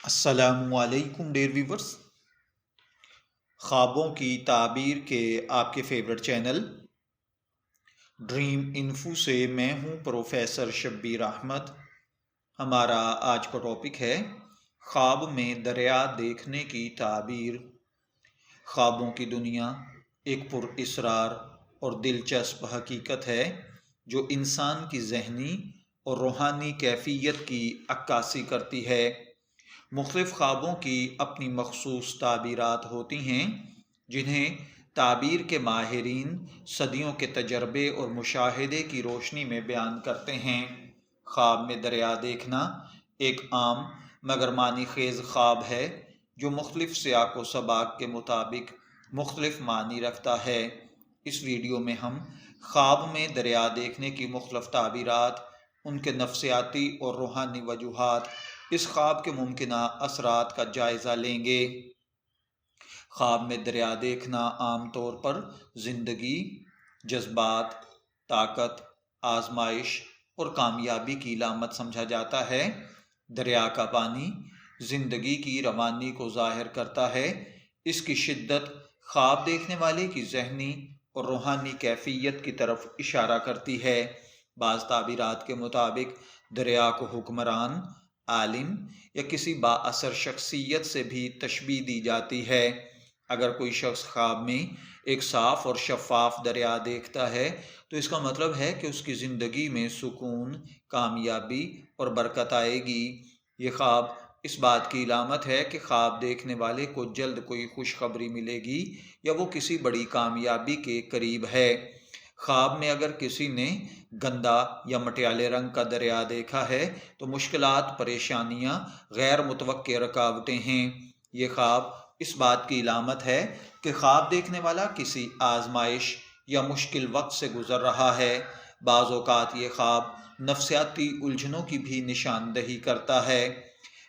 السلام علیکم dear viewers, خوابوں کی تعبیر کے آپ کے فیورٹ چینل ڈریم انفو سے میں ہوں پروفیسر شبیر احمد۔ ہمارا آج کا ٹاپک ہے خواب میں دریا دیکھنے کی تعبیر۔ خوابوں کی دنیا ایک پر اسرار اور دلچسپ حقیقت ہے جو انسان کی ذہنی اور روحانی کیفیت کی عکاسی کرتی ہے۔ مختلف خوابوں کی اپنی مخصوص تعبیرات ہوتی ہیں جنہیں تعبیر کے ماہرین صدیوں کے تجربے اور مشاہدے کی روشنی میں بیان کرتے ہیں۔ خواب میں دریا دیکھنا ایک عام مگر معنی خیز خواب ہے جو مختلف سیاق و سباق کے مطابق مختلف معنی رکھتا ہے۔ اس ویڈیو میں ہم خواب میں دریا دیکھنے کی مختلف تعبیرات، ان کے نفسیاتی اور روحانی وجوہات، اس خواب کے ممکنہ اثرات کا جائزہ لیں گے۔ خواب میں دریا دیکھنا عام طور پر زندگی، جذبات، طاقت، آزمائش اور کامیابی کی علامت سمجھا جاتا ہے۔ دریا کا پانی زندگی کی روانی کو ظاہر کرتا ہے۔ اس کی شدت خواب دیکھنے والے کی ذہنی اور روحانی کیفیت کی طرف اشارہ کرتی ہے۔ بعض تعبیرات کے مطابق دریا کو حکمران، عالم یا کسی با اثر شخصیت سے بھی تشبیہ دی جاتی ہے۔ اگر کوئی شخص خواب میں ایک صاف اور شفاف دریا دیکھتا ہے تو اس کا مطلب ہے کہ اس کی زندگی میں سکون، کامیابی اور برکت آئے گی۔ یہ خواب اس بات کی علامت ہے کہ خواب دیکھنے والے کو جلد کوئی خوشخبری ملے گی یا وہ کسی بڑی کامیابی کے قریب ہے۔ خواب میں اگر کسی نے گندا یا مٹیالے رنگ کا دریا دیکھا ہے تو مشکلات، پریشانیاں، غیر متوقع رکاوٹیں ہیں۔ یہ خواب اس بات کی علامت ہے کہ خواب دیکھنے والا کسی آزمائش یا مشکل وقت سے گزر رہا ہے۔ بعض اوقات یہ خواب نفسیاتی الجھنوں کی بھی نشاندہی کرتا ہے۔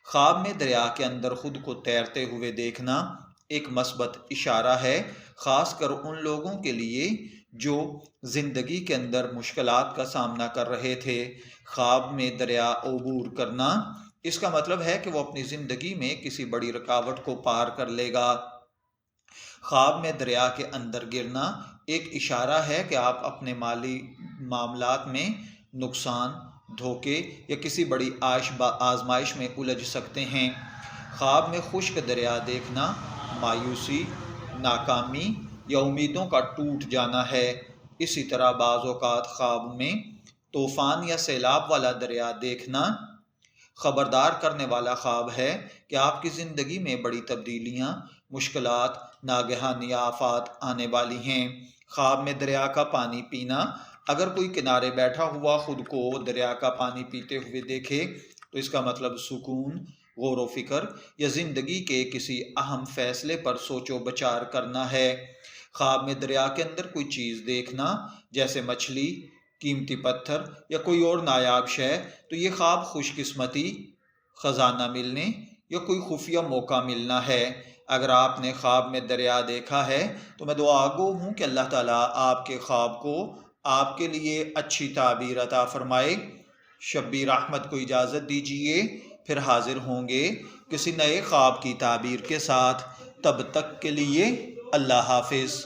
خواب میں دریا کے اندر خود کو تیرتے ہوئے دیکھنا ایک مثبت اشارہ ہے، خاص کر ان لوگوں کے لیے جو زندگی کے اندر مشکلات کا سامنا کر رہے تھے۔ خواب میں دریا عبور کرنا اس کا مطلب ہے کہ وہ اپنی زندگی میں کسی بڑی رکاوٹ کو پار کر لے گا۔ خواب میں دریا کے اندر گرنا ایک اشارہ ہے کہ آپ اپنے مالی معاملات میں نقصان، دھوکے یا کسی بڑی آزمائش میں الجھ سکتے ہیں۔ خواب میں خشک دریا دیکھنا مایوسی، ناکامی یا امیدوں کا ٹوٹ جانا ہے۔ اسی طرح بعض اوقات خواب میں طوفان یا سیلاب والا دریا دیکھنا خبردار کرنے والا خواب ہے کہ آپ کی زندگی میں بڑی تبدیلیاں، مشکلات، ناگہانی آفات آنے والی ہیں۔ خواب میں دریا کا پانی پینا اگر کوئی کنارے بیٹھا ہوا خود کو دریا کا پانی پیتے ہوئے دیکھے تو اس کا مطلب سکون، غور و فکر یا زندگی کے کسی اہم فیصلے پر سوچ و بچار کرنا ہے۔ خواب میں دریا کے اندر کوئی چیز دیکھنا جیسے مچھلی، قیمتی پتھر یا کوئی اور نایاب شے تو یہ خواب خوش قسمتی، خزانہ ملنے یا کوئی خفیہ موقع ملنا ہے۔ اگر آپ نے خواب میں دریا دیکھا ہے تو میں دعا گو ہوں کہ اللہ تعالیٰ آپ کے خواب کو آپ کے لیے اچھی تعبیر عطا فرمائے۔ شبیر احمد کو اجازت دیجیے، پھر حاضر ہوں گے کسی نئے خواب کی تعبیر کے ساتھ۔ تب تک کے لیے اللہ حافظ۔